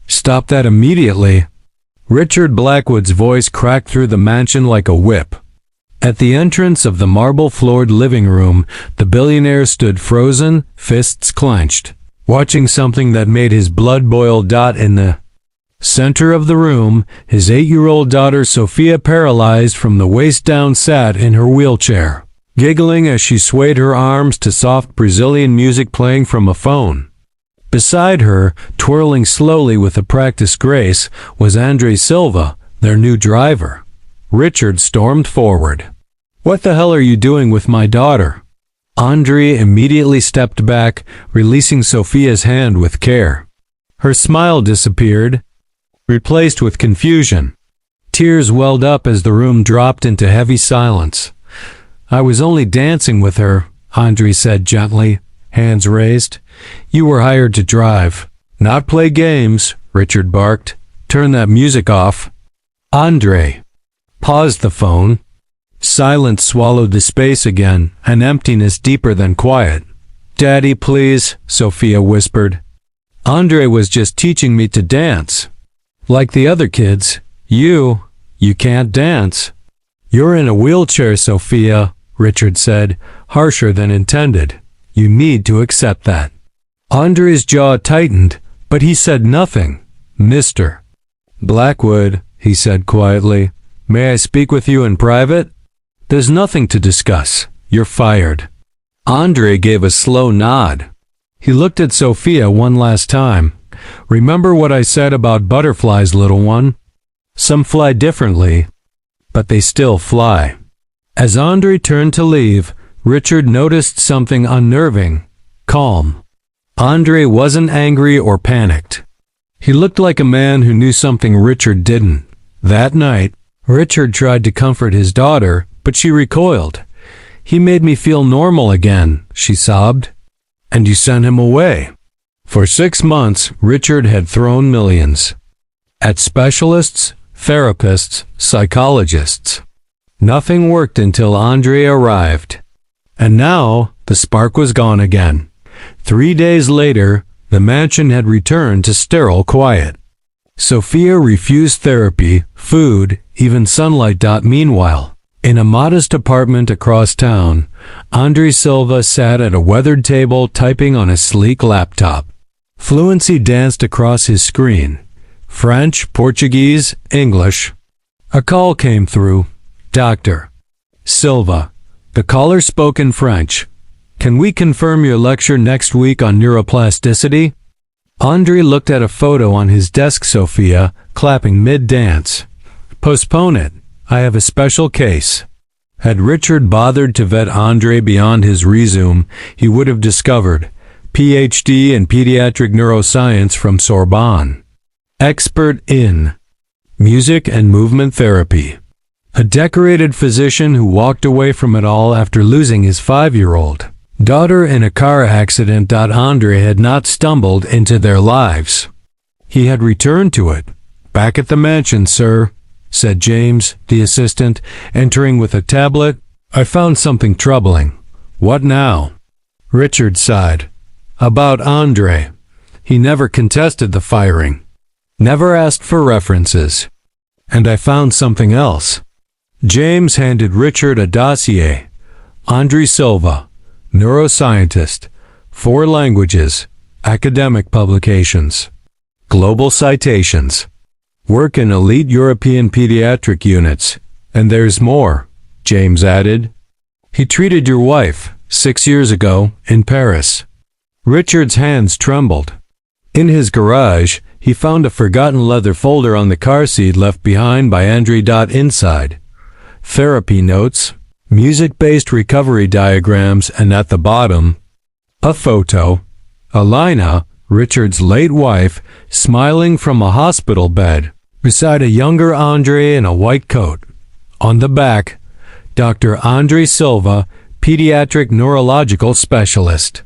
Stop that immediately. Richard Blackwood's voice cracked through the mansion like a whip. At the entrance of the marble-floored living room, the billionaire stood frozen, fists clenched, watching something that made his blood boil. In the center of the room, his 8-year-old daughter Sophia, paralyzed from the waist down, sat in her wheelchair, giggling as she swayed her arms to soft Brazilian music playing from a phone. Beside her, twirling slowly with a practiced grace, was Andre Silva, their new driver. Richard stormed forward. "What the hell are you doing with my daughter?" Andre immediately stepped back, releasing Sophia's hand with care. Her smile disappeared, replaced with confusion. Tears welled up as the room dropped into heavy silence. "I was only dancing with her," Andre said gently, hands raised. "You were hired to drive, not play games," Richard barked. "Turn that music off." Andre paused the phone. Silence swallowed the space again, an emptiness deeper than quiet. "Daddy, please," Sophia whispered. "Andre was just teaching me to dance. Like the other kids, you can't dance." "You're in a wheelchair, Sophia," Richard said, harsher than intended. "You need to accept that." Andre's jaw tightened, but he said nothing. "Mr. Blackwood," he said quietly, "may I speak with you in private?" "There's nothing to discuss. You're fired." Andre gave a slow nod. He looked at Sophia one last time. "Remember what I said about butterflies, little one? Some fly differently, but they still fly." As Andre turned to leave, Richard noticed something unnerving: calm. Andre wasn't angry or panicked. He looked like a man who knew something Richard didn't. That night, Richard tried to comfort his daughter, but she recoiled. "He made me feel normal again," she sobbed. "And you sent him away." For 6 months, Richard had thrown millions at specialists, therapists, psychologists. Nothing worked until Andre arrived. And now, the spark was gone again. 3 days later, the mansion had returned to sterile quiet. Sophia refused therapy, food, even sunlight. Meanwhile, in a modest apartment across town, Andre Silva sat at a weathered table typing on a sleek laptop. Fluency danced across his screen. French, Portuguese, English. A call came through. "Dr. Silva." The caller spoke in French. "Can we confirm your lecture next week on neuroplasticity?" Andre looked at a photo on his desk. Sophia, clapping mid-dance. "Postpone it. I have a special case." Had Richard bothered to vet Andre beyond his resume, he would have discovered Ph.D. in pediatric neuroscience from Sorbonne. Expert in music and movement therapy. A decorated physician who walked away from it all after losing his 5-year-old daughter in a car accident. Andre had not stumbled into their lives. He had returned to it. "Back at the mansion, sir," said James, the assistant, entering with a tablet. "I found something troubling." "What now?" Richard sighed. "About Andre. He never contested the firing. Never asked for references. And I found something else." James handed Richard a dossier. Andre Silva, neuroscientist, 4 languages, academic publications, global citations, work in elite European pediatric units, and there's more, James added. "He treated your wife 6 years ago in Paris." Richard's hands trembled. In his garage, he found a forgotten leather folder on the car seat left behind by Andre. Inside, therapy notes, music-based recovery diagrams, and at the bottom, a photo. Alina, Richard's late wife, smiling from a hospital bed, beside a younger Andre in a white coat. On the back, Dr. Andre Silva, pediatric neurological specialist.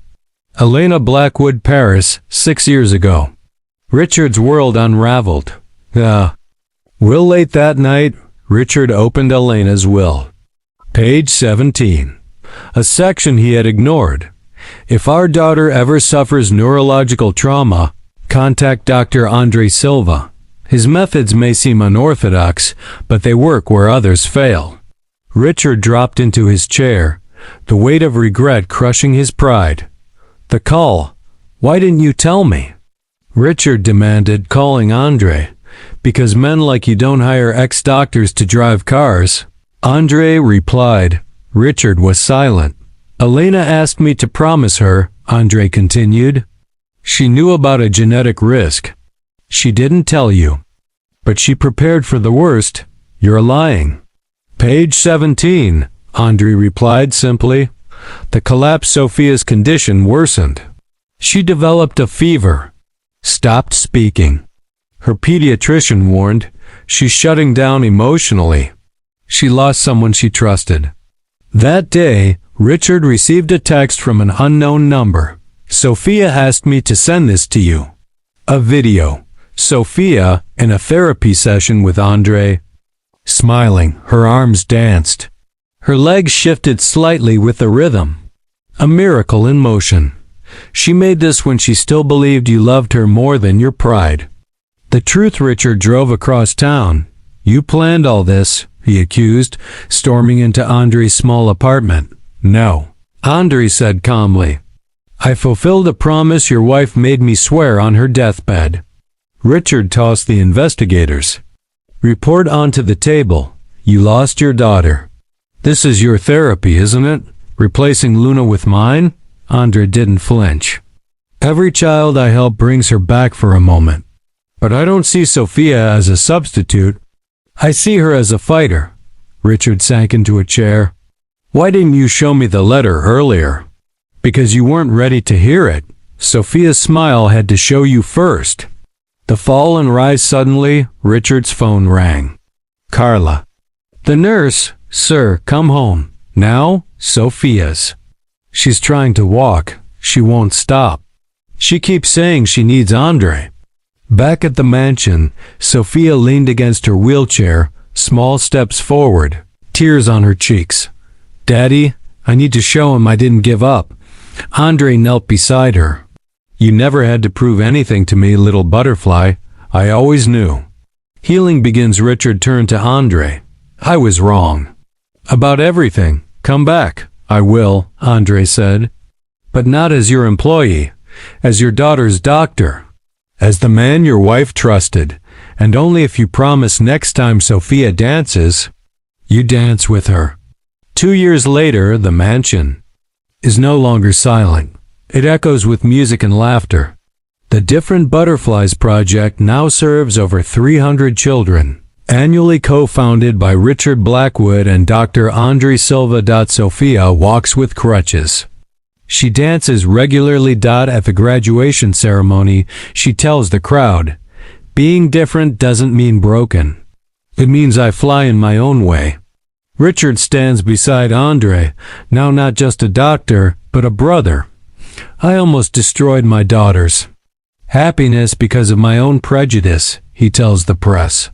Elena Blackwood, Paris, 6 years ago. Richard's world unraveled. Will late that night, Richard opened Elena's will. Page 17. A section he had ignored. "If our daughter ever suffers neurological trauma, Contact Dr. Andre Silva. His methods may seem unorthodox, but they work where others fail. Richard dropped into his chair, the weight of regret crushing his pride. The call. Why didn't you tell me? Richard demanded, calling Andre. Because men like you don't hire ex-doctors to drive cars. Andre replied. Richard was silent. Elena asked me to promise her, Andre continued. She knew about a genetic risk. She didn't tell you. But she prepared for the worst. You're lying. Page 17, Andre replied simply. The collapse Sophia's condition worsened. She developed a fever. Stopped speaking. Her pediatrician warned, she's shutting down emotionally. She lost someone she trusted. That day, Richard received a text from an unknown number. Sophia asked me to send this to you. A video. Sophia, in a therapy session with Andre. Smiling, her arms danced. Her legs shifted slightly with the rhythm. A miracle in motion. She made this when she still believed you loved her more than your pride. The truth. Richard drove across town. You planned all this, he accused, storming into Andre's small apartment. No, Andre said calmly. I fulfilled a promise your wife made me swear on her deathbed. Richard tossed the investigators. Report onto the table. You lost your daughter. This is your therapy, isn't it? Replacing Luna with mine? Andre didn't flinch. Every child I help brings her back for a moment. But I don't see Sophia as a substitute. I see her as a fighter. Richard sank into a chair. Why didn't you show me the letter earlier? Because you weren't ready to hear it. Sophia's smile had to show you first. The fall and rise suddenly, Richard's phone rang. Carla. The nurse. Sir, come home. Now, Sophia's. She's trying to walk. She won't stop. She keeps saying she needs Andre. Back at the mansion, Sophia leaned against her wheelchair, small steps forward, tears on her cheeks. Daddy, I need to show him I didn't give up. Andre knelt beside her. You never had to prove anything to me, little butterfly. I always knew. Healing begins. Richard turned to Andre. I was wrong. About everything. Come back. I will, Andre said. But not as your employee, as your daughter's doctor. As the man your wife trusted, and only if you promise next time Sophia dances, you dance with her. 2 years later, the mansion is no longer silent. It echoes with music and laughter. The Different Butterflies Project now serves over 300 children, annually co-founded by Richard Blackwood and Dr. Andre Silva. Sophia walks with crutches. She dances regularly. At the graduation ceremony, she tells the crowd, being different doesn't mean broken. It means I fly in my own way. Richard stands beside Andre, now not just a doctor, but a brother. I almost destroyed my daughter's happiness because of my own prejudice, he tells the press.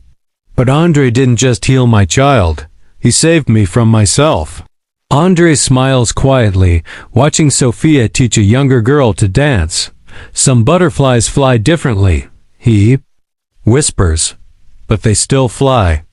But Andre didn't just heal my child, he saved me from myself. Andre smiles quietly, watching Sophia teach a younger girl to dance. Some butterflies fly differently, he whispers, but they still fly.